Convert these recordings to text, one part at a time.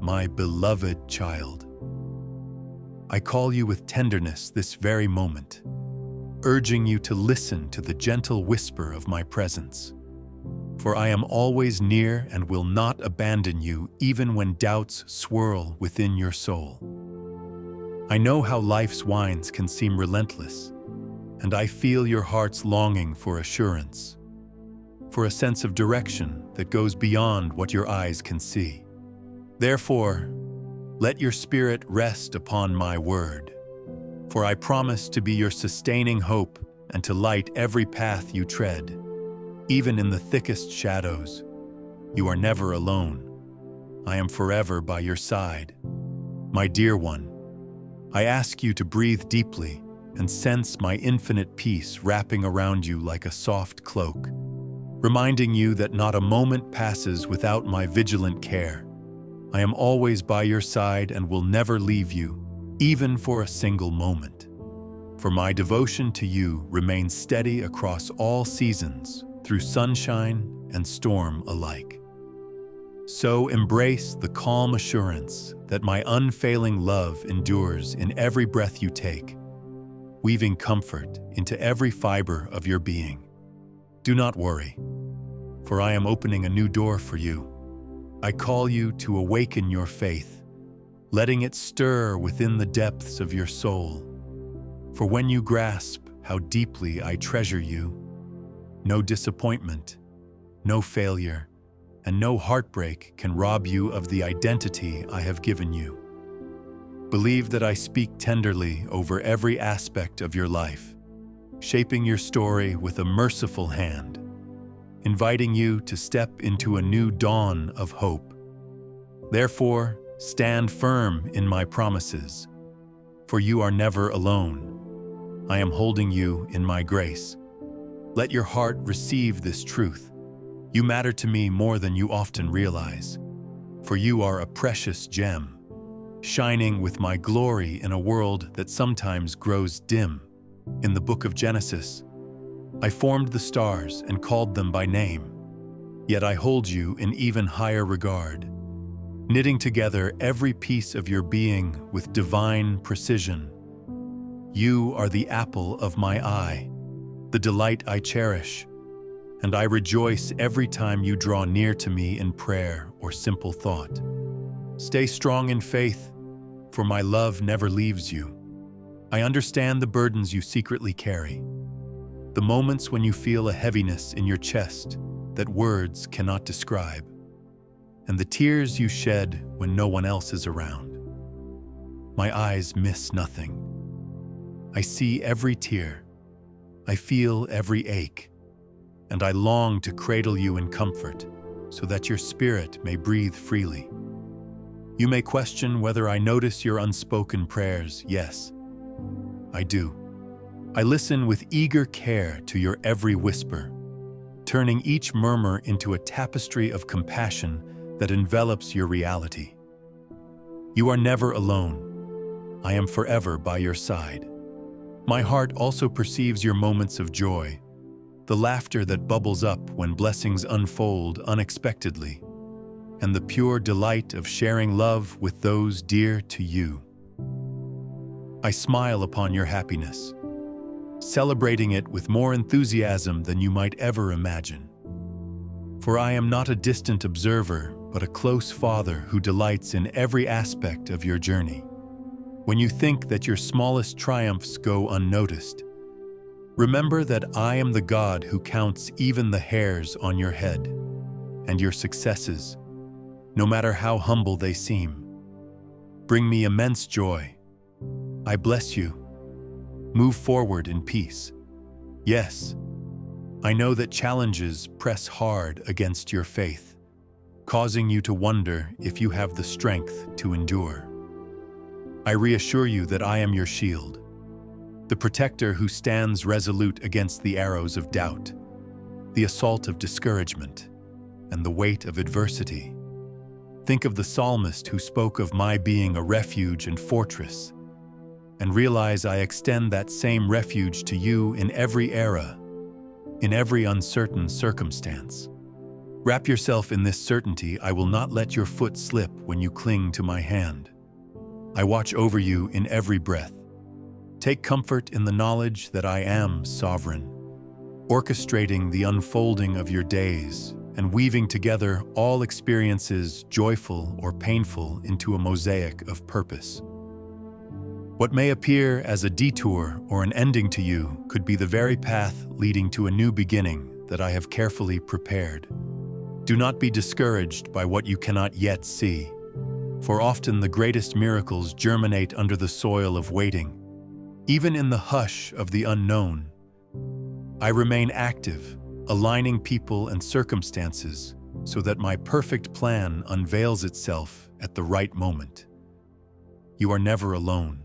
my beloved child. I call you with tenderness this very moment, urging you to listen to the gentle whisper of my presence. For I am always near and will not abandon you even when doubts swirl within your soul. I know how life's winds can seem relentless, and I feel your heart's longing for assurance, for a sense of direction that goes beyond what your eyes can see. Therefore, let your spirit rest upon my word, for I promise to be your sustaining hope and to light every path you tread. Even in the thickest shadows, you are never alone. I am forever by your side. My dear one, I ask you to breathe deeply and sense my infinite peace wrapping around you like a soft cloak, reminding you that not a moment passes without my vigilant care. I am always by your side and will never leave you, even for a single moment. For my devotion to you remains steady across all seasons, through sunshine and storm alike. So embrace the calm assurance that my unfailing love endures in every breath you take, weaving comfort into every fiber of your being. Do not worry, for I am opening a new door for you. I call you to awaken your faith, letting it stir within the depths of your soul. For when you grasp how deeply I treasure you, no disappointment, no failure, and no heartbreak can rob you of the identity I have given you. Believe that I speak tenderly over every aspect of your life, shaping your story with a merciful hand, inviting you to step into a new dawn of hope. Therefore, stand firm in my promises, for you are never alone. I am holding you in my grace. Let your heart receive this truth. You matter to me more than you often realize, for you are a precious gem, shining with my glory in a world that sometimes grows dim. In the book of Genesis, I formed the stars and called them by name, yet I hold you in even higher regard, knitting together every piece of your being with divine precision. You are the apple of my eye, the delight I cherish, and I rejoice every time you draw near to me in prayer or simple thought. Stay strong in faith, for my love never leaves you. I understand the burdens you secretly carry, the moments when you feel a heaviness in your chest that words cannot describe, and the tears you shed when no one else is around. My eyes miss nothing. I see every tear. I feel every ache, and I long to cradle you in comfort so that your spirit may breathe freely. You may question whether I notice your unspoken prayers. Yes, I do. I listen with eager care to your every whisper, turning each murmur into a tapestry of compassion that envelops your reality. You are never alone. I am forever by your side. My heart also perceives your moments of joy, the laughter that bubbles up when blessings unfold unexpectedly, and the pure delight of sharing love with those dear to you. I smile upon your happiness, celebrating it with more enthusiasm than you might ever imagine. For I am not a distant observer, but a close father who delights in every aspect of your journey. When you think that your smallest triumphs go unnoticed, remember that I am the God who counts even the hairs on your head, and your successes, no matter how humble they seem, bring me immense joy. I bless you. Move forward in peace. Yes, I know that challenges press hard against your faith, causing you to wonder if you have the strength to endure. I reassure you that I am your shield, the protector who stands resolute against the arrows of doubt, the assault of discouragement, and the weight of adversity. Think of the psalmist who spoke of my being a refuge and fortress, and realize I extend that same refuge to you in every era, in every uncertain circumstance. Wrap yourself in this certainty: I will not let your foot slip when you cling to my hand. I watch over you in every breath. Take comfort in the knowledge that I am sovereign, orchestrating the unfolding of your days and weaving together all experiences, joyful or painful, into a mosaic of purpose. What may appear as a detour or an ending to you could be the very path leading to a new beginning that I have carefully prepared. Do not be discouraged by what you cannot yet see, for often the greatest miracles germinate under the soil of waiting, even in the hush of the unknown. I remain active, aligning people and circumstances so that my perfect plan unveils itself at the right moment. You are never alone.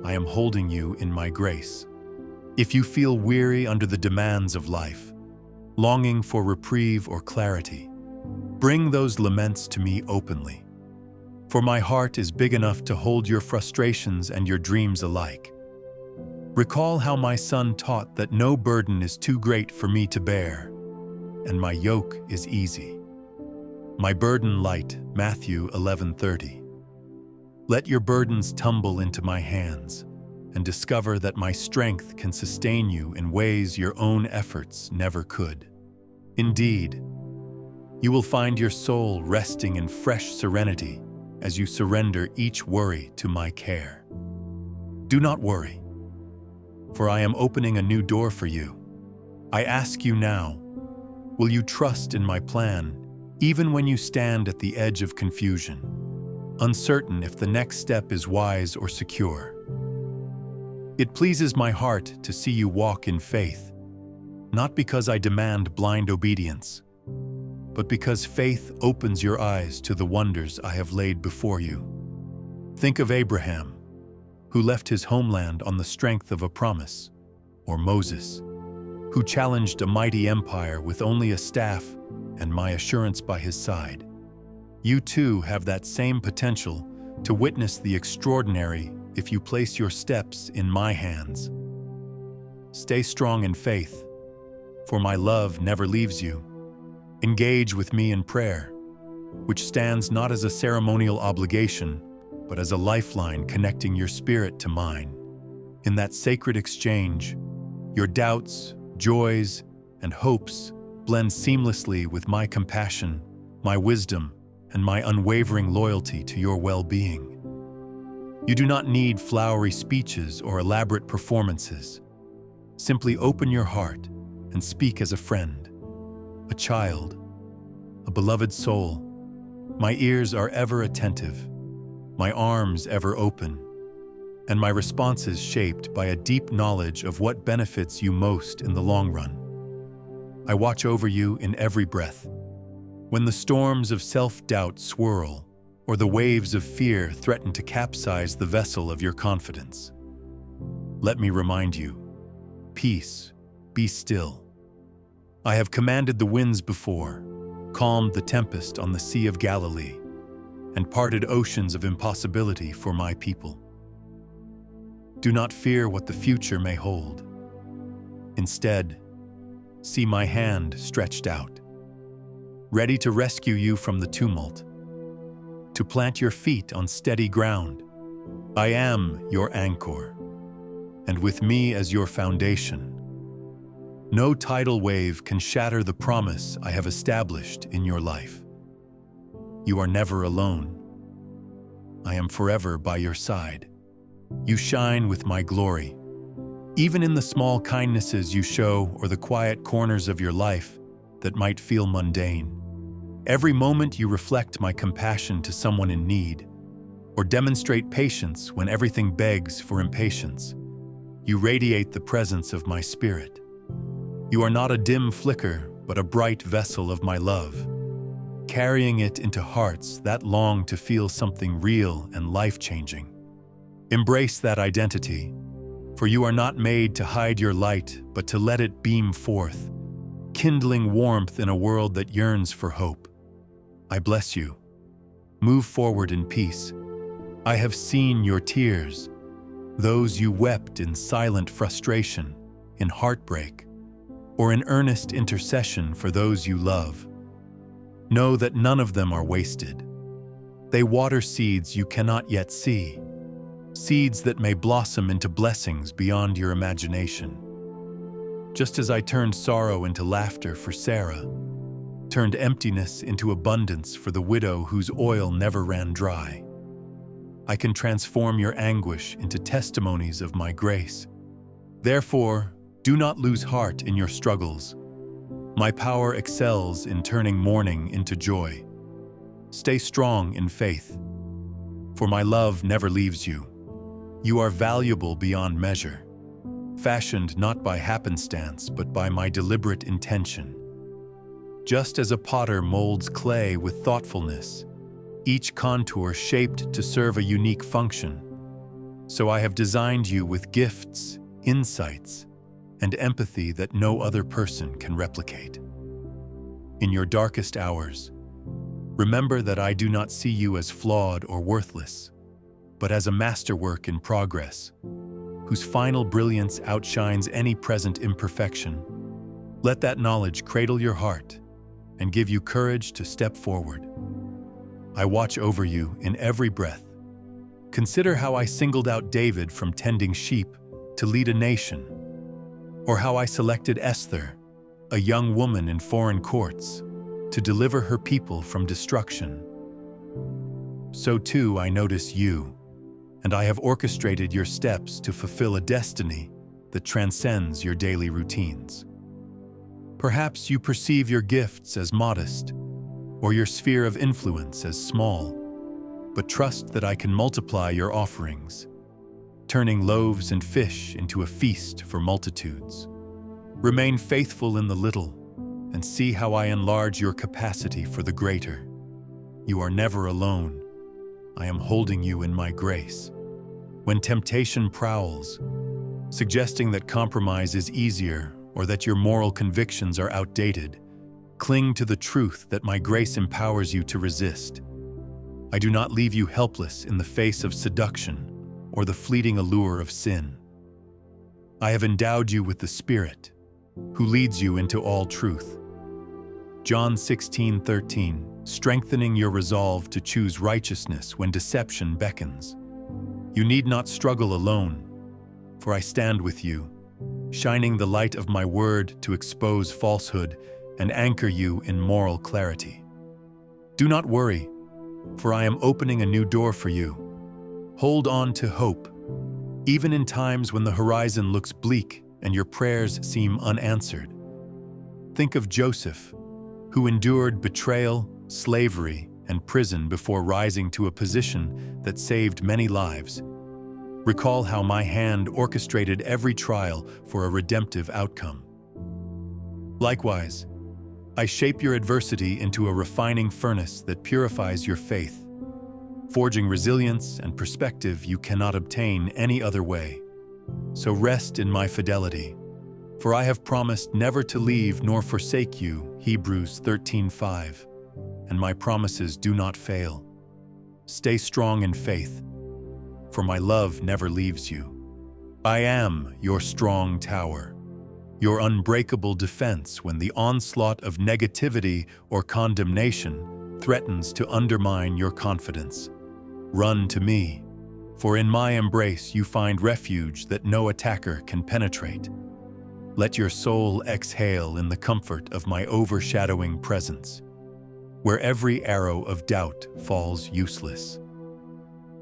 I am holding you in my grace. If you feel weary under the demands of life, longing for reprieve or clarity, bring those laments to me openly. For my heart is big enough to hold your frustrations and your dreams alike. Recall how my son taught that no burden is too great for me to bear, and my yoke is easy. My burden light, Matthew 11:30. Let your burdens tumble into my hands, and discover that my strength can sustain you in ways your own efforts never could. Indeed, you will find your soul resting in fresh serenity as you surrender each worry to my care. Do not worry, for I am opening a new door for you. I ask you now, will you trust in my plan, even when you stand at the edge of confusion, uncertain if the next step is wise or secure? It pleases my heart to see you walk in faith, not because I demand blind obedience, but because faith opens your eyes to the wonders I have laid before you. Think of Abraham, who left his homeland on the strength of a promise, or Moses, who challenged a mighty empire with only a staff and my assurance by his side. You too have that same potential to witness the extraordinary if you place your steps in my hands. Stay strong in faith, for my love never leaves you. Engage with me in prayer, which stands not as a ceremonial obligation, but as a lifeline connecting your spirit to mine. In that sacred exchange, your doubts, joys, and hopes blend seamlessly with my compassion, my wisdom, and my unwavering loyalty to your well-being. You do not need flowery speeches or elaborate performances. Simply open your heart and speak as a friend, a child, a beloved soul. My ears are ever attentive, my arms ever open, and my responses shaped by a deep knowledge of what benefits you most in the long run. I watch over you in every breath. When the storms of self-doubt swirl, or the waves of fear threaten to capsize the vessel of your confidence, let me remind you, peace, be still. I have commanded the winds before, calmed the tempest on the Sea of Galilee, and parted oceans of impossibility for my people. Do not fear what the future may hold. Instead, see my hand stretched out, ready to rescue you from the tumult, to plant your feet on steady ground. I am your anchor, and with me as your foundation, no tidal wave can shatter the promise I have established in your life. You are never alone. I am forever by your side. You shine with my glory. Even in the small kindnesses you show or the quiet corners of your life that might feel mundane. Every moment you reflect my compassion to someone in need, or demonstrate patience when everything begs for impatience. You radiate the presence of my spirit. You are not a dim flicker, but a bright vessel of my love, carrying it into hearts that long to feel something real and life-changing. Embrace that identity, for you are not made to hide your light, but to let it beam forth, kindling warmth in a world that yearns for hope. I bless you. Move forward in peace. I have seen your tears, those you wept in silent frustration, in heartbreak, or in earnest intercession for those you love. Know that none of them are wasted. They water seeds you cannot yet see, seeds that may blossom into blessings beyond your imagination. Just as I turned sorrow into laughter for Sarah, turned emptiness into abundance for the widow whose oil never ran dry, I can transform your anguish into testimonies of my grace. Therefore, do not lose heart in your struggles. My power excels in turning mourning into joy. Stay strong in faith, for my love never leaves you. You are valuable beyond measure, fashioned not by happenstance but by my deliberate intention. Just as a potter molds clay with thoughtfulness, each contour shaped to serve a unique function, so I have designed you with gifts, insights, and empathy that no other person can replicate. In your darkest hours, remember that I do not see you as flawed or worthless, but as a masterwork in progress, whose final brilliance outshines any present imperfection. Let that knowledge cradle your heart and give you courage to step forward. I watch over you in every breath. Consider how I singled out David from tending sheep to lead a nation, or how I selected Esther, a young woman in foreign courts, to deliver her people from destruction. So too I notice you, and I have orchestrated your steps to fulfill a destiny that transcends your daily routines. Perhaps you perceive your gifts as modest, or your sphere of influence as small, but trust that I can multiply your offerings, turning loaves and fish into a feast for multitudes. Remain faithful in the little, and see how I enlarge your capacity for the greater. You are never alone. I am holding you in my grace. When temptation prowls, suggesting that compromise is easier or that your moral convictions are outdated, cling to the truth that my grace empowers you to resist. I do not leave you helpless in the face of seduction or the fleeting allure of sin. I have endowed you with the Spirit, who leads you into all truth. John 16:13, strengthening your resolve to choose righteousness when deception beckons. You need not struggle alone, for I stand with you, shining the light of my word to expose falsehood and anchor you in moral clarity. Do not worry, for I am opening a new door for you. Hold on to hope, even in times when the horizon looks bleak and your prayers seem unanswered. Think of Joseph, who endured betrayal, slavery, and prison before rising to a position that saved many lives. Recall how my hand orchestrated every trial for a redemptive outcome. Likewise, I shape your adversity into a refining furnace that purifies your faith, forging resilience and perspective you cannot obtain any other way. So rest in my fidelity, for I have promised never to leave nor forsake you, Hebrews 13:5, and my promises do not fail. Stay strong in faith, for my love never leaves you. I am your strong tower, your unbreakable defense when the onslaught of negativity or condemnation threatens to undermine your confidence. Run to me, for in my embrace you find refuge that no attacker can penetrate. Let your soul exhale in the comfort of my overshadowing presence, where every arrow of doubt falls useless.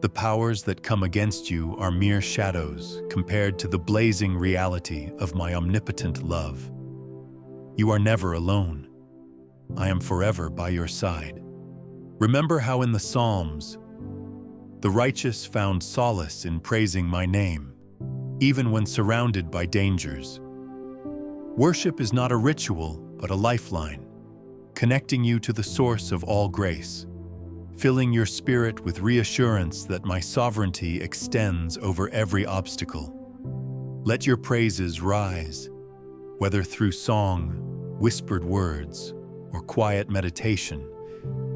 The powers that come against you are mere shadows compared to the blazing reality of my omnipotent love. You are never alone. I am forever by your side. Remember how in the Psalms, the righteous found solace in praising my name, even when surrounded by dangers. Worship is not a ritual, but a lifeline, connecting you to the source of all grace, filling your spirit with reassurance that my sovereignty extends over every obstacle. Let your praises rise, whether through song, whispered words, or quiet meditation,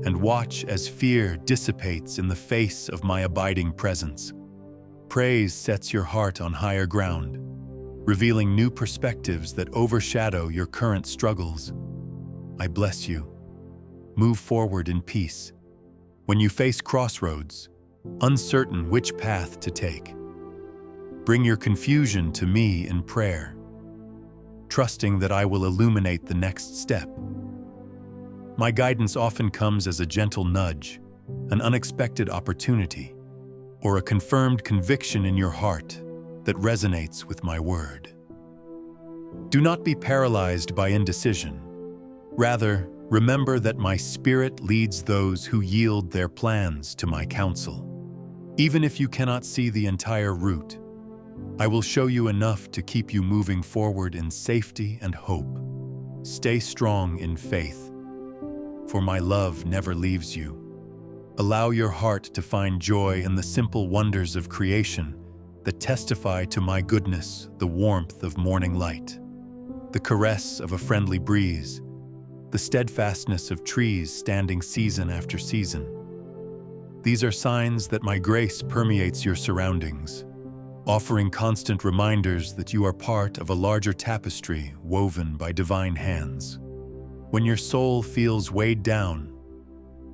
and watch as fear dissipates in the face of my abiding presence. Praise sets your heart on higher ground, revealing new perspectives that overshadow your current struggles. I bless you. move forward in peace. When you face crossroads, uncertain which path to take, bring your confusion to me in prayer, trusting that I will illuminate the next step. My guidance often comes as a gentle nudge, an unexpected opportunity, or a confirmed conviction in your heart that resonates with my word. Do not be paralyzed by indecision. Rather, remember that my Spirit leads those who yield their plans to my counsel. Even if you cannot see the entire route, I will show you enough to keep you moving forward in safety and hope. Stay strong in faith, for my love never leaves you. Allow your heart to find joy in the simple wonders of creation that testify to my goodness, the warmth of morning light, the caress of a friendly breeze, the steadfastness of trees standing season after season. These are signs that my grace permeates your surroundings, offering constant reminders that you are part of a larger tapestry woven by divine hands. When your soul feels weighed down,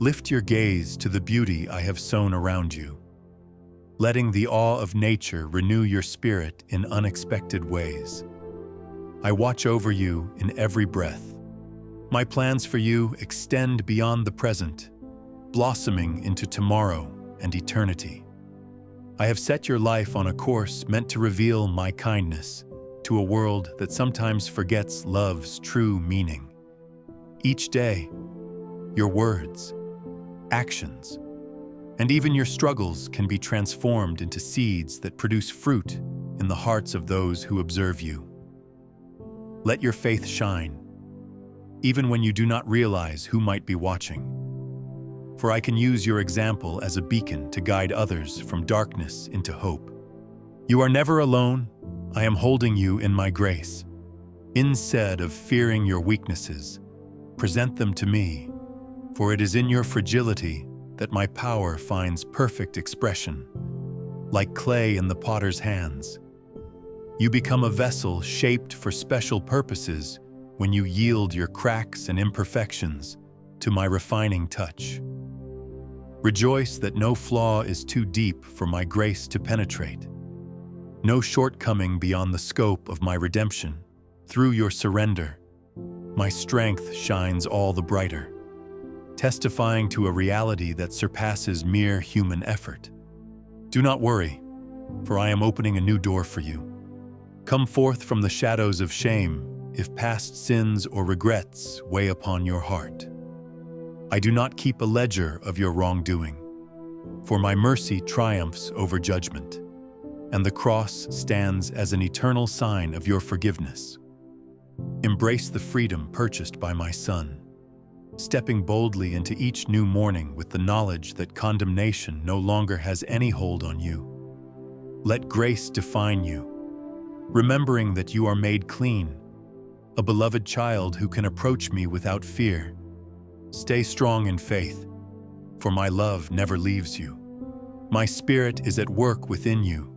lift your gaze to the beauty I have sown around you, letting the awe of nature renew your spirit in unexpected ways. I watch over you in every breath. My plans for you extend beyond the present, blossoming into tomorrow and eternity. I have set your life on a course meant to reveal my kindness to a world that sometimes forgets love's true meaning. Each day, your words, actions, and even your struggles can be transformed into seeds that produce fruit in the hearts of those who observe you. Let your faith shine, even when you do not realize who might be watching. For I can use your example as a beacon to guide others from darkness into hope. You are never alone. I am holding you in my grace. Instead of fearing your weaknesses, present them to me, for it is in your fragility that my power finds perfect expression. Like clay in the potter's hands, you become a vessel shaped for special purposes when you yield your cracks and imperfections to my refining touch. Rejoice that no flaw is too deep for my grace to penetrate, no shortcoming beyond the scope of my redemption. Through your surrender, my strength shines all the brighter, testifying to a reality that surpasses mere human effort. Do not worry, for I am opening a new door for you. Come forth from the shadows of shame if past sins or regrets weigh upon your heart. I do not keep a ledger of your wrongdoing, for my mercy triumphs over judgment, and the cross stands as an eternal sign of your forgiveness. Embrace the freedom purchased by my Son, stepping boldly into each new morning with the knowledge that condemnation no longer has any hold on you. Let grace define you, remembering that you are made clean, a beloved child who can approach me without fear. Stay strong in faith, for my love never leaves you. My Spirit is at work within you,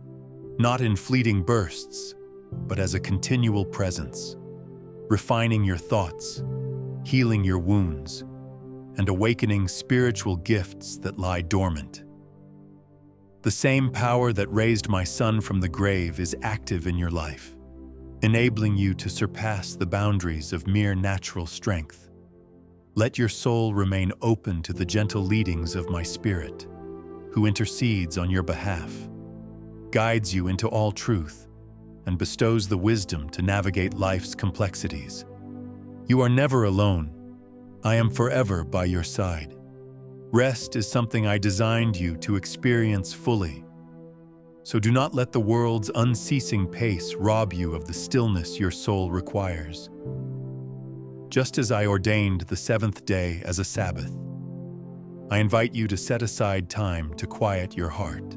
not in fleeting bursts, but as a continual presence, refining your thoughts, healing your wounds, and awakening spiritual gifts that lie dormant. The same power that raised my Son from the grave is active in your life, enabling you to surpass the boundaries of mere natural strength. Let your soul remain open to the gentle leadings of my Spirit, who intercedes on your behalf, guides you into all truth, and bestows the wisdom to navigate life's complexities. You are never alone. I am forever by your side. Rest is something I designed you to experience fully. So do not let the world's unceasing pace rob you of the stillness your soul requires. Just as I ordained the seventh day as a Sabbath, I invite you to set aside time to quiet your heart,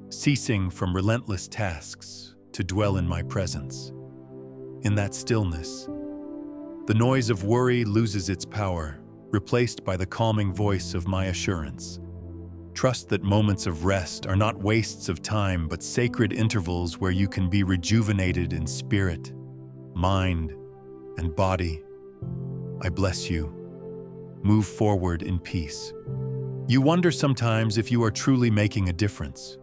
ceasing from relentless tasks to dwell in my presence. In that stillness, the noise of worry loses its power, replaced by the calming voice of my assurance. Trust that moments of rest are not wastes of time, but sacred intervals where you can be rejuvenated in spirit, mind, and body. I bless you, move forward in peace. You wonder sometimes if you are truly making a difference,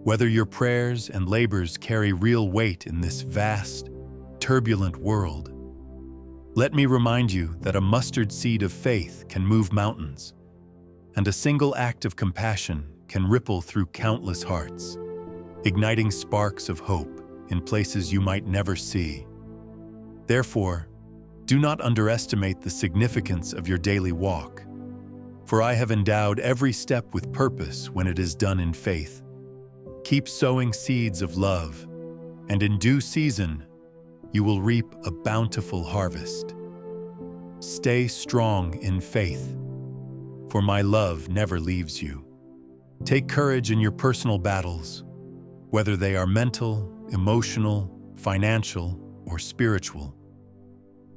whether your prayers and labors carry real weight in this vast, turbulent world. Let me remind you that a mustard seed of faith can move mountains, and a single act of compassion can ripple through countless hearts, igniting sparks of hope in places you might never see. Therefore, do not underestimate the significance of your daily walk, for I have endowed every step with purpose when it is done in faith. Keep sowing seeds of love, and in due season, you will reap a bountiful harvest. Stay strong in faith, for my love never leaves you. Take courage in your personal battles, whether they are mental, emotional, financial, or spiritual.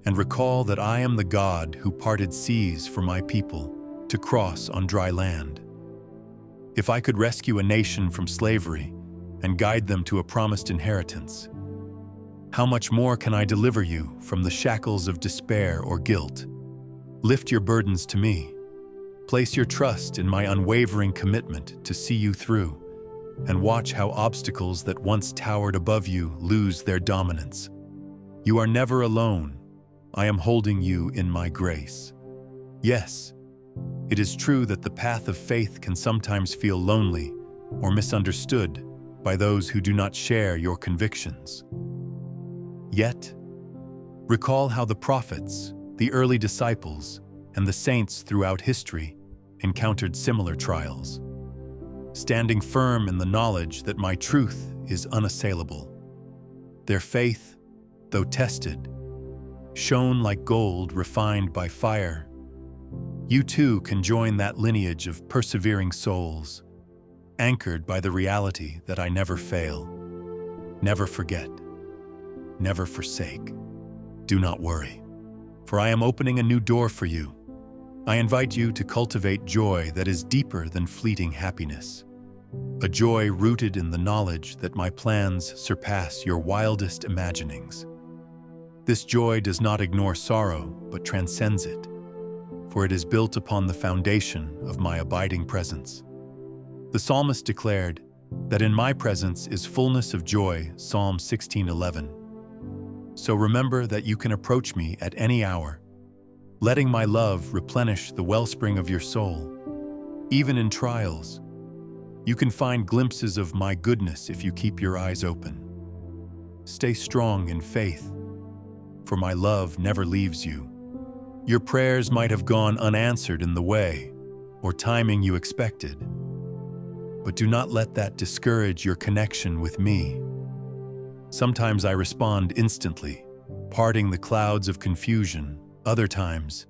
And recall that I am the God who parted seas for my people to cross on dry land. If I could rescue a nation from slavery and guide them to a promised inheritance, how much more can I deliver you from the shackles of despair or guilt? Lift your burdens to me. Place your trust in my unwavering commitment to see you through, and watch how obstacles that once towered above you lose their dominance. You are never alone. I am holding you in my grace. Yes, it is true that the path of faith can sometimes feel lonely or misunderstood by those who do not share your convictions. Yet, recall how the prophets, the early disciples, and the saints throughout history encountered similar trials, standing firm in the knowledge that my truth is unassailable. Their faith, though tested, shone like gold refined by fire. You too can join that lineage of persevering souls, anchored by the reality that I never fail, never forget, never forsake. Do not worry, for I am opening a new door for you. I invite you to cultivate joy that is deeper than fleeting happiness, a joy rooted in the knowledge that my plans surpass your wildest imaginings. This joy does not ignore sorrow, but transcends it, for it is built upon the foundation of my abiding presence. The psalmist declared that in my presence is fullness of joy, Psalm 16:11. So remember that you can approach me at any hour, letting my love replenish the wellspring of your soul. Even in trials, you can find glimpses of my goodness if you keep your eyes open. Stay strong in faith, for my love never leaves you. Your prayers might have gone unanswered in the way or timing you expected, but do not let that discourage your connection with me. Sometimes I respond instantly, parting the clouds of confusion. Other times,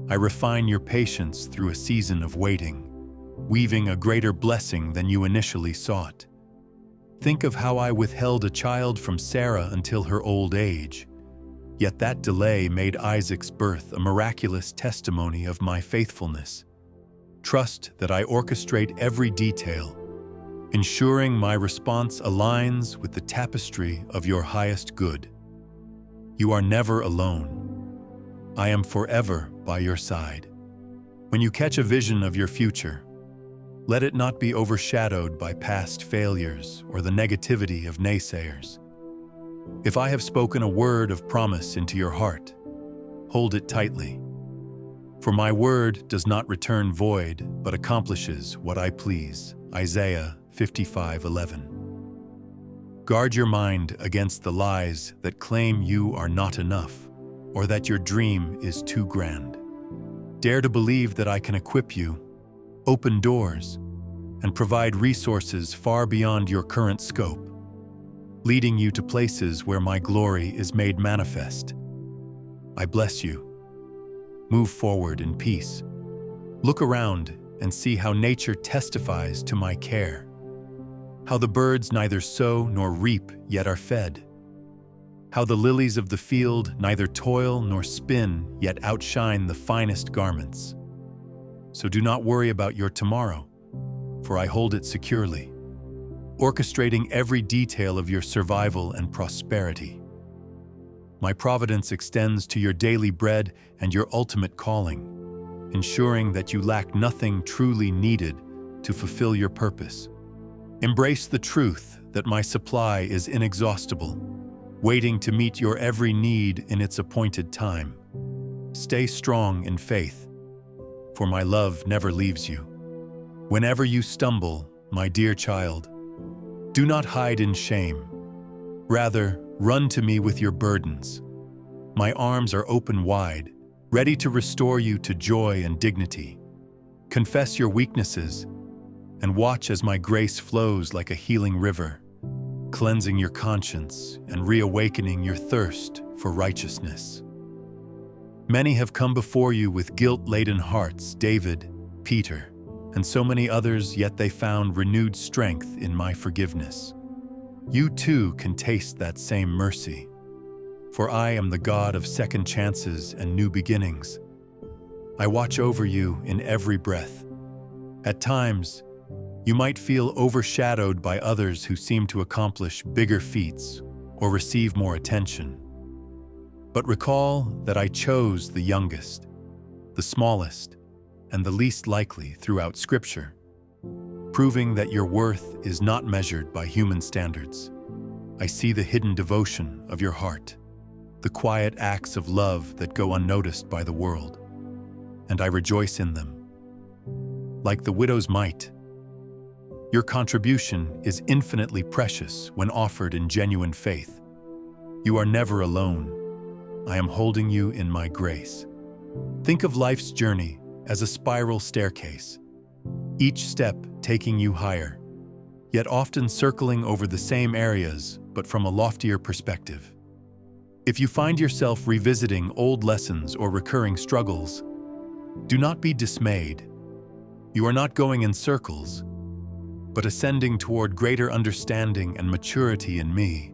I refine your patience through a season of waiting, weaving a greater blessing than you initially sought. Think of how I withheld a child from Sarah until her old age, yet that delay made Isaac's birth a miraculous testimony of my faithfulness. Trust that I orchestrate every detail, ensuring my response aligns with the tapestry of your highest good. You are never alone. I am forever by your side. When you catch a vision of your future, let it not be overshadowed by past failures or the negativity of naysayers. If I have spoken a word of promise into your heart, hold it tightly. For my word does not return void, but accomplishes what I please. Isaiah 55:11. Guard your mind against the lies that claim you are not enough, or that your dream is too grand. Dare to believe that I can equip you, open doors, and provide resources far beyond your current scope, leading you to places where my glory is made manifest. I bless you. Move forward in peace. Look around and see how nature testifies to my care, how the birds neither sow nor reap yet are fed, how the lilies of the field neither toil nor spin yet outshine the finest garments. So do not worry about your tomorrow, for I hold it securely, orchestrating every detail of your survival and prosperity. My providence extends to your daily bread and your ultimate calling, ensuring that you lack nothing truly needed to fulfill your purpose. Embrace the truth that my supply is inexhaustible, waiting to meet your every need in its appointed time. Stay strong in faith, for my love never leaves you. Whenever you stumble, my dear child, do not hide in shame. Rather, run to me with your burdens. My arms are open wide, ready to restore you to joy and dignity. Confess your weaknesses and watch as my grace flows like a healing river, cleansing your conscience and reawakening your thirst for righteousness. Many have come before you with guilt-laden hearts, David, Peter, and so many others, yet they found renewed strength in my forgiveness. You too can taste that same mercy, for I am the God of second chances and new beginnings. I watch over you in every breath. At times, you might feel overshadowed by others who seem to accomplish bigger feats or receive more attention. But recall that I chose the youngest, the smallest, and the least likely throughout Scripture, proving that your worth is not measured by human standards. I see the hidden devotion of your heart, the quiet acts of love that go unnoticed by the world, and I rejoice in them. Like the widow's mite, your contribution is infinitely precious when offered in genuine faith. You are never alone. I am holding you in my grace. Think of life's journey as a spiral staircase, each step taking you higher, yet often circling over the same areas but from a loftier perspective. If you find yourself revisiting old lessons or recurring struggles, do not be dismayed. You are not going in circles, but ascending toward greater understanding and maturity in me.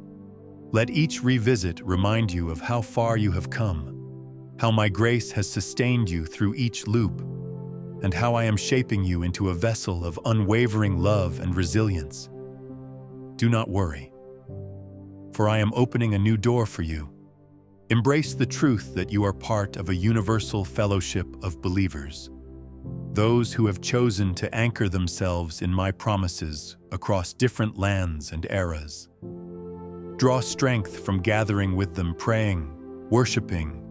Let each revisit remind you of how far you have come, how my grace has sustained you through each loop, and how I am shaping you into a vessel of unwavering love and resilience. Do not worry, for I am opening a new door for you. Embrace the truth that you are part of a universal fellowship of believers, those who have chosen to anchor themselves in my promises across different lands and eras. Draw strength from gathering with them, praying, worshiping,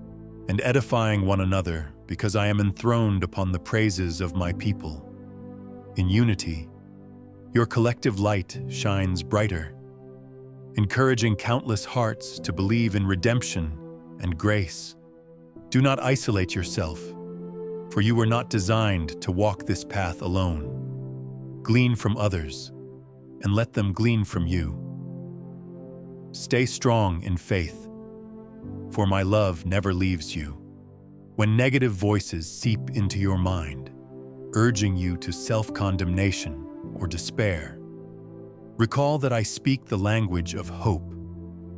and edifying one another, because I am enthroned upon the praises of my people. In unity, your collective light shines brighter, encouraging countless hearts to believe in redemption and grace. Do not isolate yourself, for you were not designed to walk this path alone. Glean from others, and let them glean from you. Stay strong in faith, for my love never leaves you. When negative voices seep into your mind, urging you to self-condemnation or despair, recall that I speak the language of hope,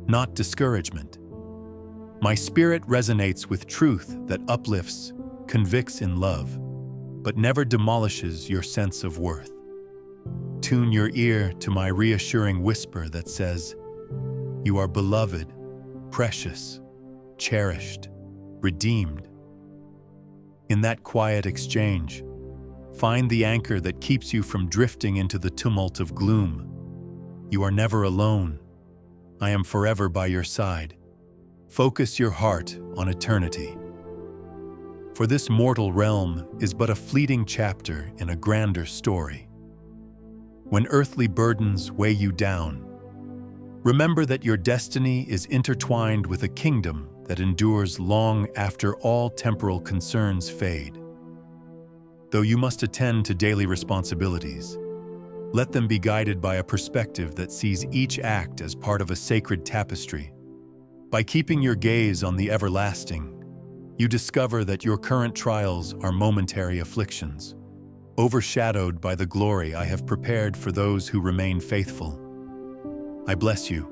not discouragement. My spirit resonates with truth that uplifts, convicts in love, but never demolishes your sense of worth. Tune your ear to my reassuring whisper that says, "You are beloved, precious, cherished, redeemed." In that quiet exchange, find the anchor that keeps you from drifting into the tumult of gloom. You are never alone. I am forever by your side. Focus your heart on eternity. For this mortal realm is but a fleeting chapter in a grander story. When earthly burdens weigh you down, remember that your destiny is intertwined with a kingdom that endures long after all temporal concerns fade. Though you must attend to daily responsibilities, let them be guided by a perspective that sees each act as part of a sacred tapestry. By keeping your gaze on the everlasting, you discover that your current trials are momentary afflictions, overshadowed by the glory I have prepared for those who remain faithful. I bless you.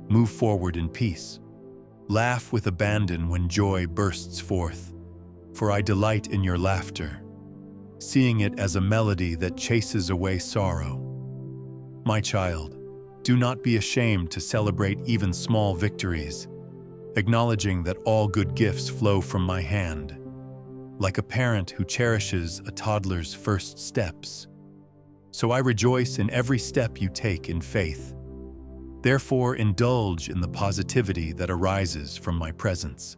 Move forward in peace. Laugh with abandon when joy bursts forth, for I delight in your laughter, seeing it as a melody that chases away sorrow. My child, do not be ashamed to celebrate even small victories, acknowledging that all good gifts flow from my hand. like a parent who cherishes a toddler's first steps. So I rejoice in every step you take in faith. Therefore, indulge in the positivity that arises from my presence,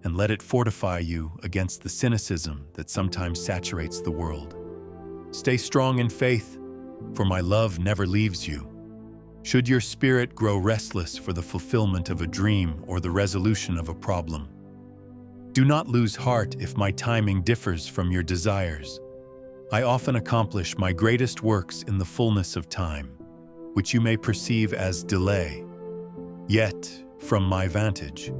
and let it fortify you against the cynicism that sometimes saturates the world. Stay strong in faith, for my love never leaves you. Should your spirit grow restless for the fulfillment of a dream or the resolution of a problem, do not lose heart if my timing differs from your desires. I often accomplish my greatest works in the fullness of time, which you may perceive as delay. Yet, from my vantage,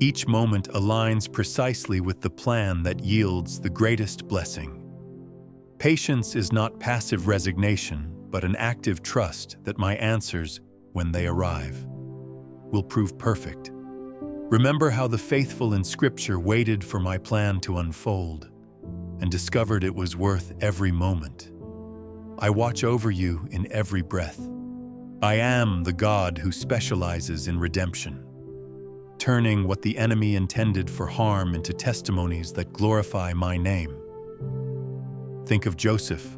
each moment aligns precisely with the plan that yields the greatest blessing. Patience is not passive resignation, but an active trust that my answers, when they arrive, will prove perfect. Remember how the faithful in Scripture waited for my plan to unfold and discovered it was worth every moment. I watch over you in every breath. I am the God who specializes in redemption, turning what the enemy intended for harm into testimonies that glorify my name. Think of Joseph,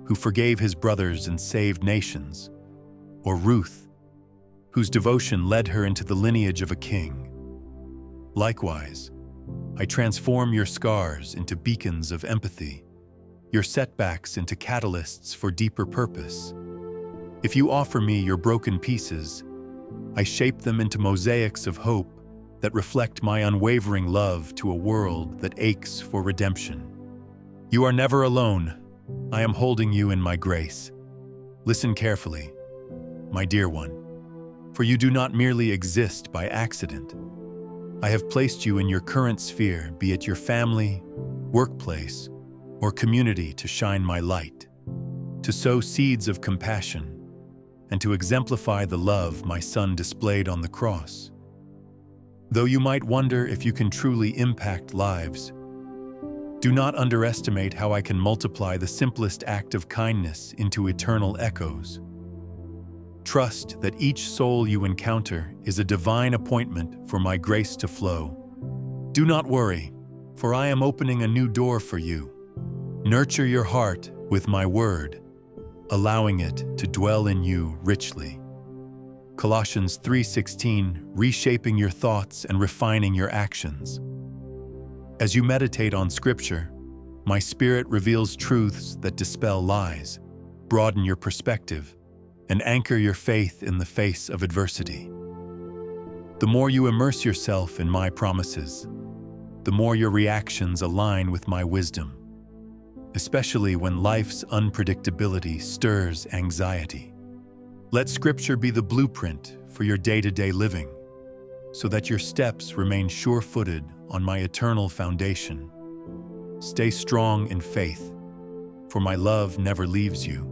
who forgave his brothers and saved nations, or Ruth, whose devotion led her into the lineage of a king. Likewise, I transform your scars into beacons of empathy, your setbacks into catalysts for deeper purpose. If you offer me your broken pieces, I shape them into mosaics of hope that reflect my unwavering love to a world that aches for redemption. You are never alone. I am holding you in my grace. Listen carefully, my dear one, for you do not merely exist by accident. I have placed you in your current sphere, be it your family, workplace, or community, to shine my light, to sow seeds of compassion, and to exemplify the love my Son displayed on the cross. Though you might wonder if you can truly impact lives, do not underestimate how I can multiply the simplest act of kindness into eternal echoes. Trust that each soul you encounter is a divine appointment for my grace to flow. Do not worry, for I am opening a new door for you. Nurture your heart with my word, allowing it to dwell in you richly. Colossians 3:16, reshaping your thoughts and refining your actions. As you meditate on Scripture, my spirit reveals truths that dispel lies, broaden your perspective, and anchor your faith in the face of adversity. The more you immerse yourself in my promises, the more your reactions align with my wisdom, especially when life's unpredictability stirs anxiety. Let Scripture be the blueprint for your day-to-day living, so that your steps remain sure-footed on my eternal foundation. Stay strong in faith, for my love never leaves you.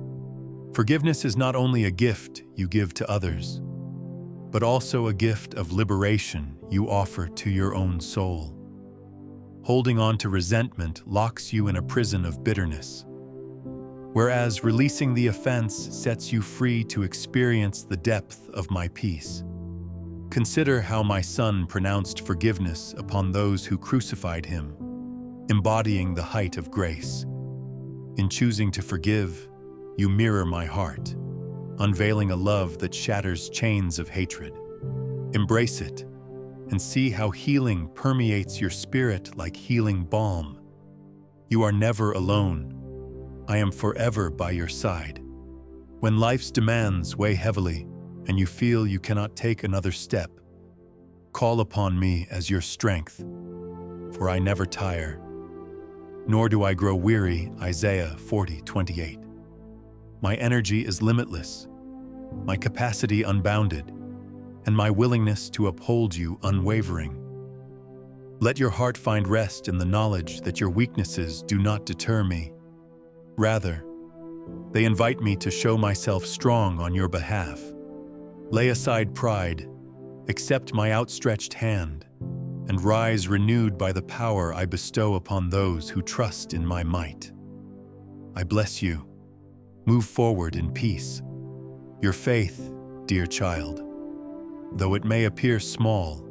Forgiveness is not only a gift you give to others, but also a gift of liberation you offer to your own soul. Holding on to resentment locks you in a prison of bitterness, whereas releasing the offense sets you free to experience the depth of my peace. Consider how my Son pronounced forgiveness upon those who crucified him, embodying the height of grace. In choosing to forgive, you mirror my heart, unveiling a love that shatters chains of hatred. Embrace it, and see how healing permeates your spirit like healing balm. You are never alone. I am forever by your side. When life's demands weigh heavily and you feel you cannot take another step, call upon me as your strength, for I never tire, nor do I grow weary. Isaiah 40:28. My energy is limitless, my capacity unbounded, and my willingness to uphold you unwavering. Let your heart find rest in the knowledge that your weaknesses do not deter me. Rather, they invite me to show myself strong on your behalf. Lay aside pride, accept my outstretched hand, and rise renewed by the power I bestow upon those who trust in my might. I bless you. Move forward in peace. Your faith, dear child, though it may appear small,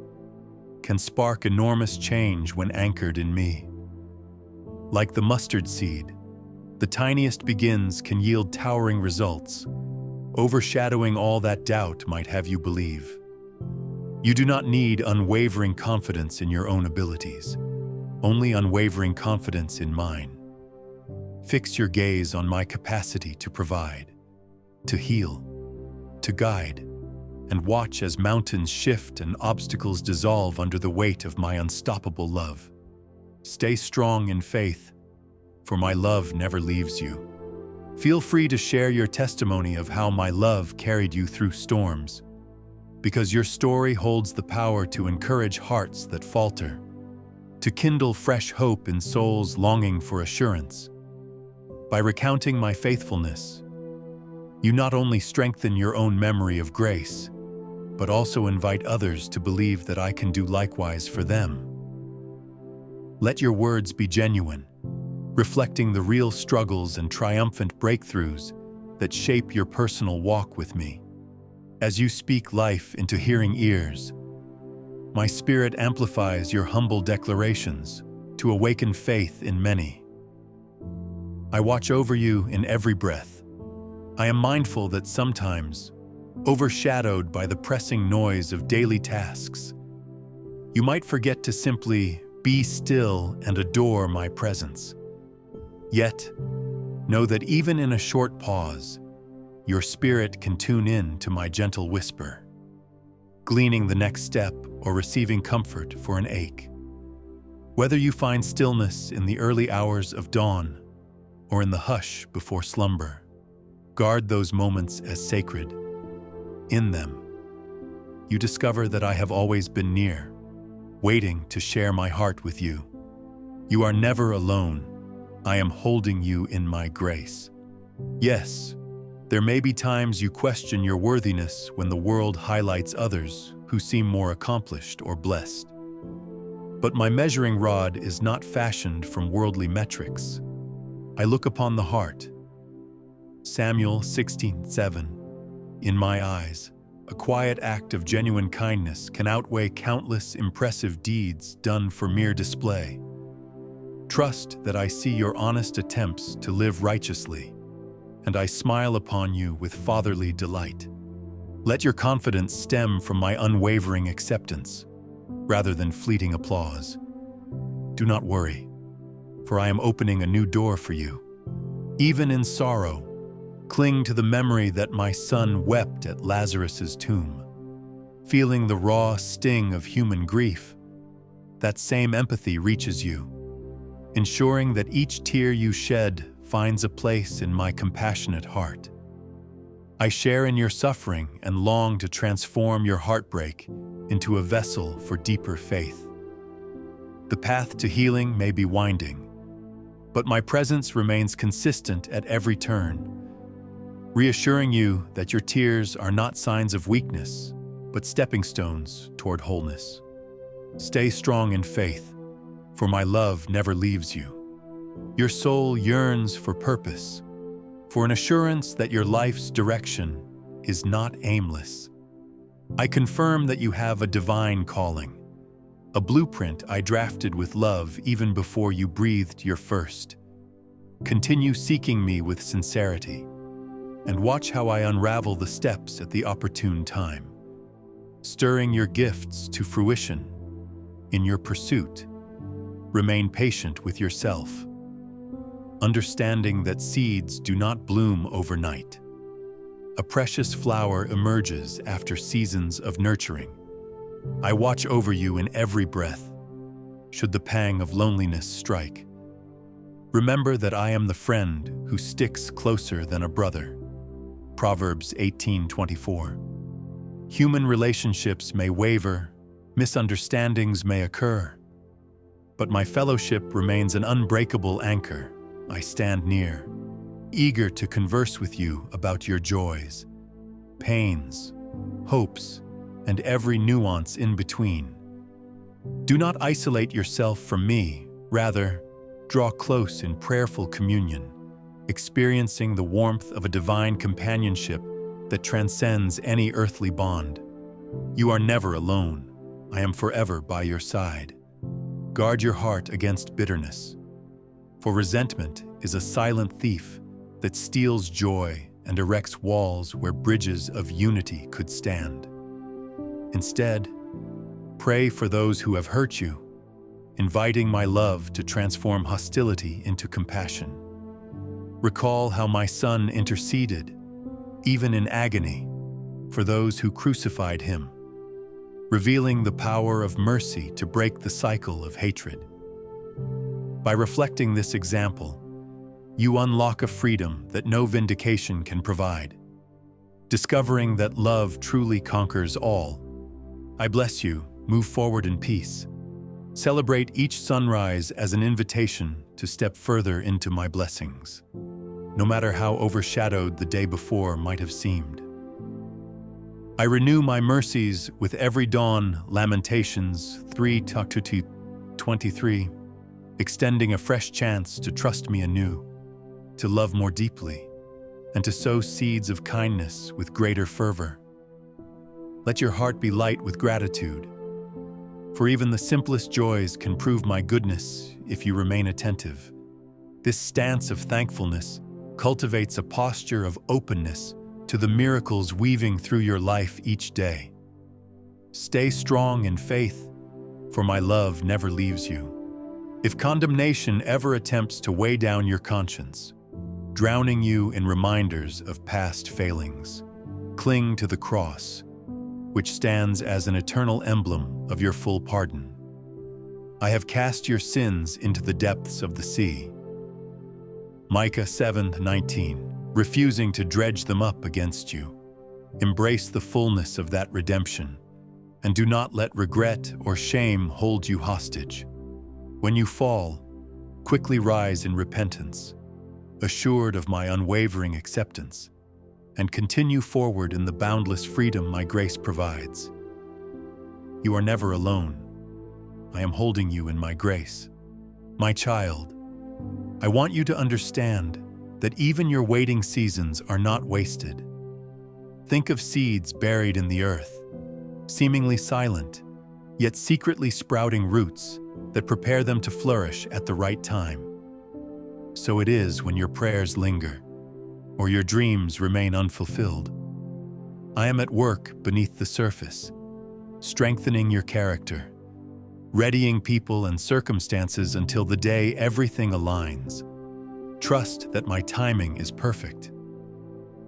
can spark enormous change when anchored in me. Like the mustard seed, the tiniest begins can yield towering results, overshadowing all that doubt might have you believe. You do not need unwavering confidence in your own abilities, only unwavering confidence in mine. Fix your gaze on my capacity to provide, to heal, to guide, and watch as mountains shift and obstacles dissolve under the weight of my unstoppable love. Stay strong in faith, for my love never leaves you. Feel free to share your testimony of how my love carried you through storms, because your story holds the power to encourage hearts that falter, to kindle fresh hope in souls longing for assurance. By recounting my faithfulness, you not only strengthen your own memory of grace, but also invite others to believe that I can do likewise for them. Let your words be genuine, reflecting the real struggles and triumphant breakthroughs that shape your personal walk with me. As you speak life into hearing ears, my spirit amplifies your humble declarations to awaken faith in many. I watch over you in every breath. I am mindful that sometimes, overshadowed by the pressing noise of daily tasks, you might forget to simply be still and adore my presence. Yet, know that even in a short pause, your spirit can tune in to my gentle whisper, gleaning the next step or receiving comfort for an ache. Whether you find stillness in the early hours of dawn or in the hush before slumber, guard those moments as sacred. In them, you discover that I have always been near, waiting to share my heart with you. You are never alone. I am holding you in my grace. Yes, there may be times you question your worthiness when the world highlights others who seem more accomplished or blessed. But my measuring rod is not fashioned from worldly metrics. I look upon the heart. Samuel 16:7. In my eyes, a quiet act of genuine kindness can outweigh countless impressive deeds done for mere display. Trust that I see your honest attempts to live righteously, and I smile upon you with fatherly delight. Let your confidence stem from my unwavering acceptance, rather than fleeting applause. Do not worry, for I am opening a new door for you. Even in sorrow, cling to the memory that my son wept at Lazarus's tomb. Feeling the raw sting of human grief, that same empathy reaches you, ensuring that each tear you shed finds a place in my compassionate heart. I share in your suffering and long to transform your heartbreak into a vessel for deeper faith. The path to healing may be winding, but my presence remains consistent at every turn, reassuring you that your tears are not signs of weakness, but stepping stones toward wholeness. Stay strong in faith, for my love never leaves you. Your soul yearns for purpose, for an assurance that your life's direction is not aimless. I confirm that you have a divine calling, a blueprint I drafted with love even before you breathed your first. Continue seeking me with sincerity, and watch how I unravel the steps at the opportune time, stirring your gifts to fruition. In your pursuit, remain patient with yourself, understanding that seeds do not bloom overnight. A precious flower emerges after seasons of nurturing. I watch over you in every breath, should the pang of loneliness strike. Remember that I am the friend who sticks closer than a brother. Proverbs 18:24. Human relationships may waver, misunderstandings may occur, but my fellowship remains an unbreakable anchor. I stand near, eager to converse with you about your joys, pains, hopes, and every nuance in between. Do not isolate yourself from me, rather, draw close in prayerful communion, experiencing the warmth of a divine companionship that transcends any earthly bond. You are never alone. I am forever by your side. Guard your heart against bitterness. For resentment is a silent thief that steals joy and erects walls where bridges of unity could stand. Instead, pray for those who have hurt you, inviting my love to transform hostility into compassion. Recall how my Son interceded, even in agony, for those who crucified him, revealing the power of mercy to break the cycle of hatred. By reflecting this example, you unlock a freedom that no vindication can provide. Discovering that love truly conquers all, I bless you. Move forward in peace. Celebrate each sunrise as an invitation to step further into my blessings, no matter how overshadowed the day before might have seemed. I renew my mercies with every dawn. Lamentations 3:23, extending a fresh chance to trust me anew, to love more deeply, and to sow seeds of kindness with greater fervor. Let your heart be light with gratitude, for even the simplest joys can prove my goodness if you remain attentive. This stance of thankfulness cultivates a posture of openness to the miracles weaving through your life each day. Stay strong in faith, for my love never leaves you. If condemnation ever attempts to weigh down your conscience, drowning you in reminders of past failings, cling to the cross, which stands as an eternal emblem of your full pardon. I have cast your sins into the depths of the sea. Micah 7:19, refusing to dredge them up against you. Embrace the fullness of that redemption, and do not let regret or shame hold you hostage. When you fall, quickly rise in repentance, assured of my unwavering acceptance, and continue forward in the boundless freedom my grace provides. You are never alone. I am holding you in my grace. My child, I want you to understand that even your waiting seasons are not wasted. Think of seeds buried in the earth, seemingly silent, yet secretly sprouting roots that prepare them to flourish at the right time. So it is when your prayers linger, or your dreams remain unfulfilled. I am at work beneath the surface, strengthening your character, readying people and circumstances until the day everything aligns. Trust that my timing is perfect,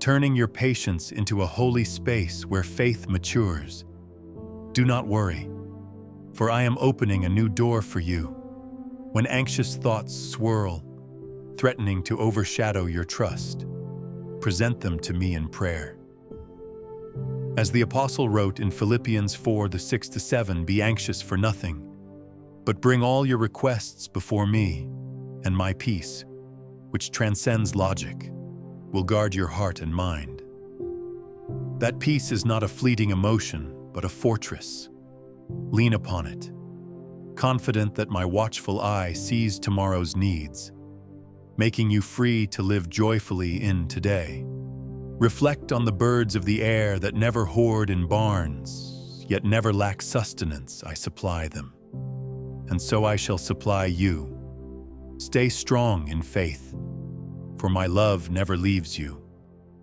turning your patience into a holy space where faith matures. Do not worry, for I am opening a new door for you. When anxious thoughts swirl, threatening to overshadow your trust, present them to me in prayer. As the apostle wrote in Philippians 4:6-7, be anxious for nothing, but bring all your requests before me, and my peace, which transcends logic, will guard your heart and mind. That peace is not a fleeting emotion, but a fortress. Lean upon it, confident that my watchful eye sees tomorrow's needs, making you free to live joyfully in today. Reflect on the birds of the air that never hoard in barns, yet never lack sustenance. I supply them, and so I shall supply you. Stay strong in faith, for my love never leaves you.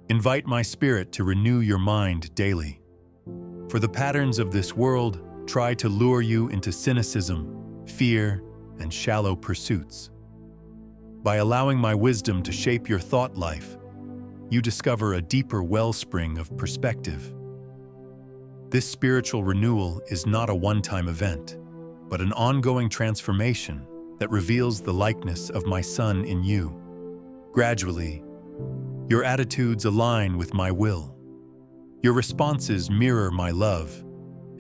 Invite my spirit to renew your mind daily, for the patterns of this world try to lure you into cynicism, fear, and shallow pursuits. By allowing my wisdom to shape your thought life, you discover a deeper wellspring of perspective. This spiritual renewal is not a one-time event, but an ongoing transformation that reveals the likeness of my Son in you. Gradually, your attitudes align with my will. Your responses mirror my love,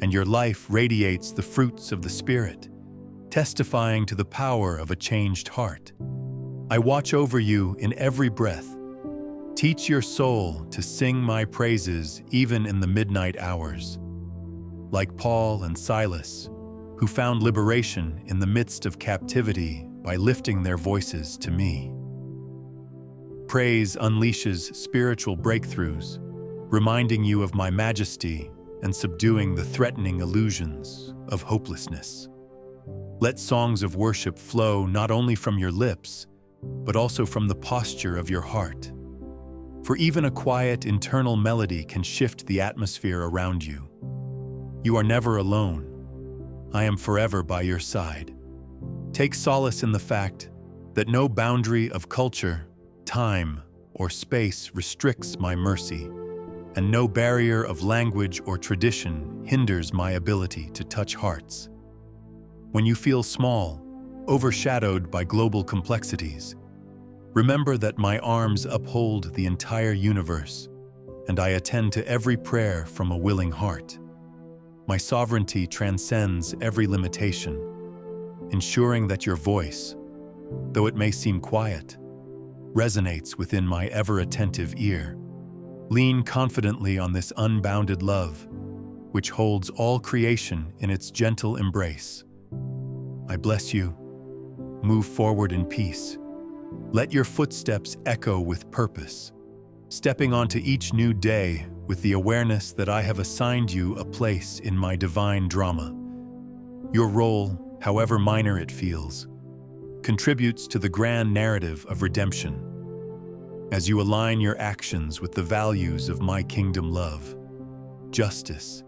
and your life radiates the fruits of the Spirit, testifying to the power of a changed heart. I watch over you in every breath. Teach your soul to sing my praises even in the midnight hours. Like Paul and Silas, who found liberation in the midst of captivity by lifting their voices to me. Praise unleashes spiritual breakthroughs, reminding you of my majesty and subduing the threatening illusions of hopelessness. Let songs of worship flow not only from your lips, but also from the posture of your heart. For even a quiet internal melody can shift the atmosphere around you. You are never alone. I am forever by your side. Take solace in the fact that no boundary of culture, time, or space restricts my mercy, and no barrier of language or tradition hinders my ability to touch hearts. When you feel small, overshadowed by global complexities, remember that my arms uphold the entire universe, and I attend to every prayer from a willing heart. My sovereignty transcends every limitation, ensuring that your voice, though it may seem quiet, resonates within my ever-attentive ear. Lean confidently on this unbounded love, which holds all creation in its gentle embrace. I bless you. Move forward in peace. Let your footsteps echo with purpose, stepping onto each new day with the awareness that I have assigned you a place in my divine drama. Your role, however minor it feels, contributes to the grand narrative of redemption. As you align your actions with the values of my kingdom love, justice,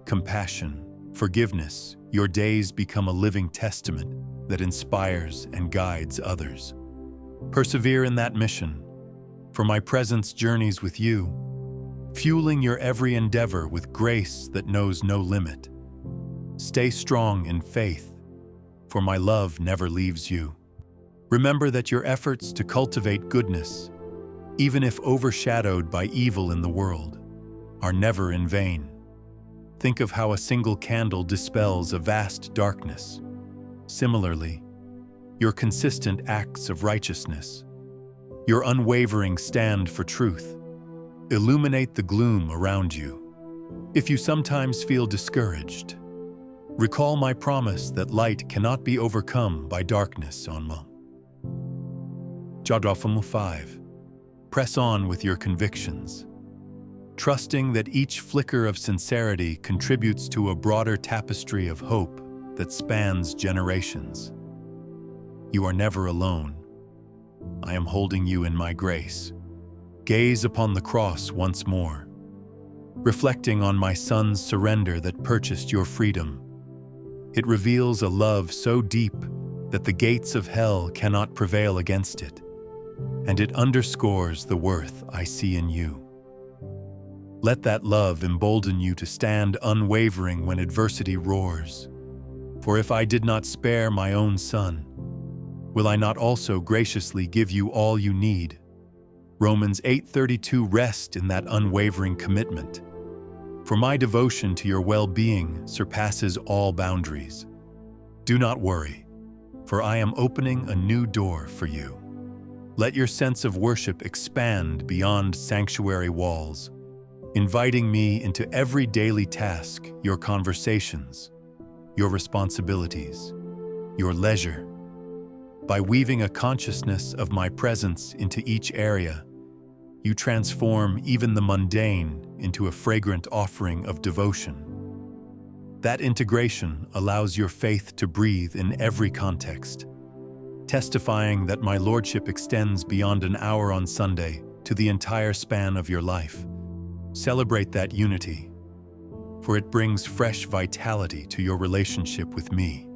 compassion, forgiveness, your days become a living testament that inspires and guides others. Persevere in that mission, for my presence journeys with you, fueling your every endeavor with grace that knows no limit. Stay strong in faith, for my love never leaves you. Remember that your efforts to cultivate goodness, even if overshadowed by evil in the world, are never in vain. Think of how a single candle dispels a vast darkness. Similarly, your consistent acts of righteousness, your unwavering stand for truth, illuminate the gloom around you. If you sometimes feel discouraged, recall my promise that light cannot be overcome by darkness. Jadrafam 5. Press on with your convictions, trusting that each flicker of sincerity contributes to a broader tapestry of hope that spans generations. You are never alone. I am holding you in my grace. Gaze upon the cross once more, reflecting on my Son's surrender that purchased your freedom. It reveals a love so deep that the gates of hell cannot prevail against it, and it underscores the worth I see in you. Let that love embolden you to stand unwavering when adversity roars. For if I did not spare my own Son, will I not also graciously give you all you need? Romans 8:32. Rest in that unwavering commitment. For my devotion to your well-being surpasses all boundaries. Do not worry, for I am opening a new door for you. Let your sense of worship expand beyond sanctuary walls, inviting me into every daily task, your conversations, your responsibilities, your leisure. By weaving a consciousness of my presence into each area, you transform even the mundane into a fragrant offering of devotion. That integration allows your faith to breathe in every context, testifying that my Lordship extends beyond an hour on Sunday to the entire span of your life. Celebrate that unity, for it brings fresh vitality to your relationship with me,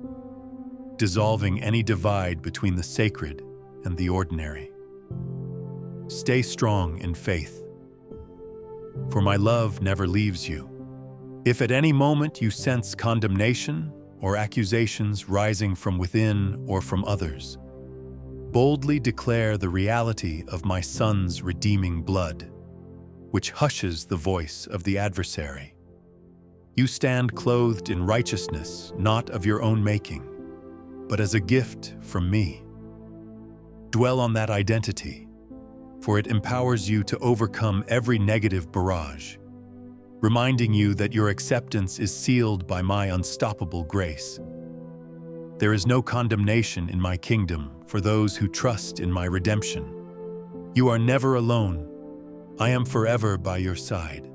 dissolving any divide between the sacred and the ordinary. Stay strong in faith, for my love never leaves you. If at any moment you sense condemnation or accusations rising from within or from others, boldly declare the reality of my Son's redeeming blood, which hushes the voice of the adversary. You stand clothed in righteousness, not of your own making, but as a gift from me. Dwell on that identity, for it empowers you to overcome every negative barrage, reminding you that your acceptance is sealed by my unstoppable grace. There is no condemnation in my kingdom for those who trust in my redemption. You are never alone. I am forever by your side.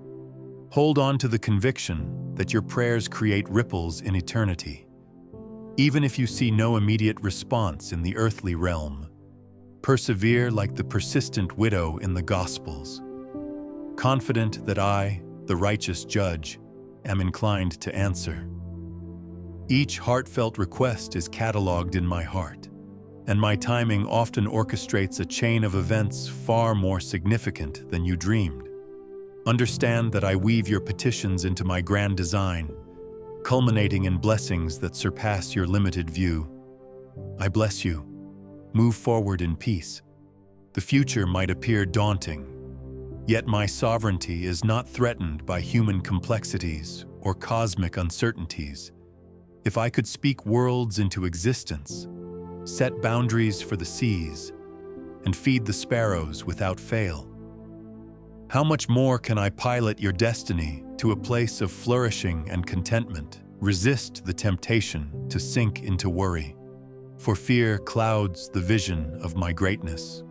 Hold on to the conviction that your prayers create ripples in eternity. Even if you see no immediate response in the earthly realm, Persevere like the persistent widow in the Gospels, confident that I, the righteous judge, am inclined to answer. Each heartfelt request is catalogued in my heart, and my timing often orchestrates a chain of events far more significant than you dreamed. Understand that I weave your petitions into my grand design, culminating in blessings that surpass your limited view. I bless you. Move forward in peace. The future might appear daunting, yet my sovereignty is not threatened by human complexities or cosmic uncertainties. If I could speak worlds into existence, set boundaries for the seas, and feed the sparrows without fail, how much more can I pilot your destiny to a place of flourishing and contentment? Resist the temptation to sink into worry, for fear clouds the vision of my greatness.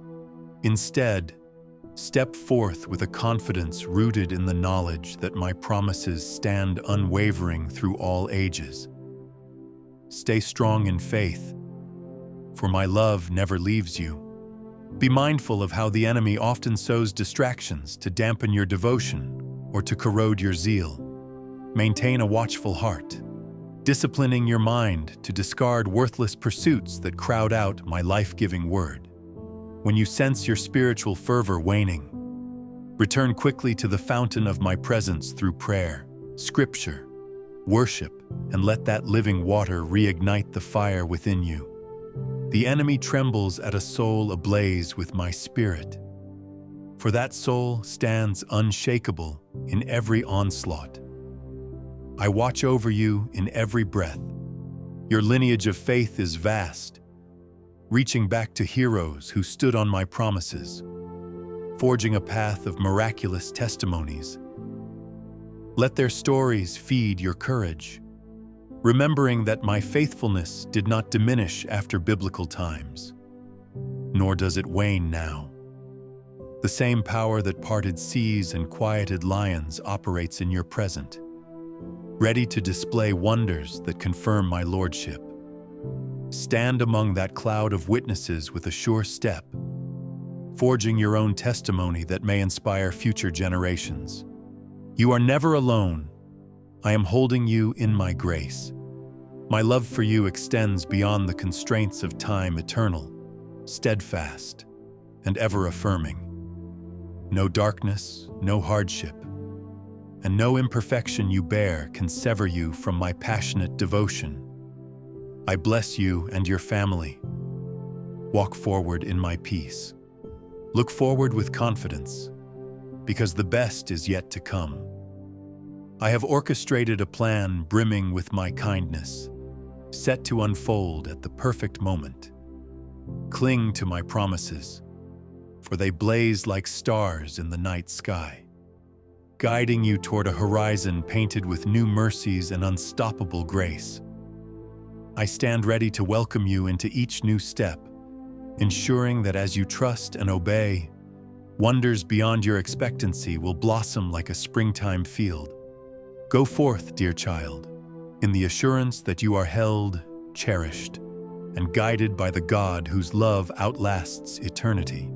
Instead, step forth with a confidence rooted in the knowledge that my promises stand unwavering through all ages. Stay strong in faith, for my love never leaves you. Be mindful of how the enemy often sows distractions to dampen your devotion or to corrode your zeal. Maintain a watchful heart, disciplining your mind to discard worthless pursuits that crowd out my life-giving word. When you sense your spiritual fervor waning, return quickly to the fountain of my presence through prayer, scripture, worship, and let that living water reignite the fire within you. The enemy trembles at a soul ablaze with my spirit, for that soul stands unshakable in every onslaught. I watch over you in every breath. Your lineage of faith is vast, reaching back to heroes who stood on my promises, forging a path of miraculous testimonies. Let their stories feed your courage, remembering that my faithfulness did not diminish after biblical times, nor does it wane now. The same power that parted seas and quieted lions operates in your present, ready to display wonders that confirm my lordship. Stand among that cloud of witnesses with a sure step, forging your own testimony that may inspire future generations. You are never alone. I am holding you in my grace. My love for you extends beyond the constraints of time, eternal, steadfast, and ever affirming. No darkness, no hardship, and no imperfection you bear can sever you from my passionate devotion. I bless you and your family. Walk forward in my peace. Look forward with confidence, because the best is yet to come. I have orchestrated a plan brimming with my kindness, set to unfold at the perfect moment. Cling to my promises, for they blaze like stars in the night sky, guiding you toward a horizon painted with new mercies and unstoppable grace. I stand ready to welcome you into each new step, ensuring that as you trust and obey, wonders beyond your expectancy will blossom like a springtime field. Go forth, dear child, in the assurance that you are held, cherished, and guided by the God whose love outlasts eternity.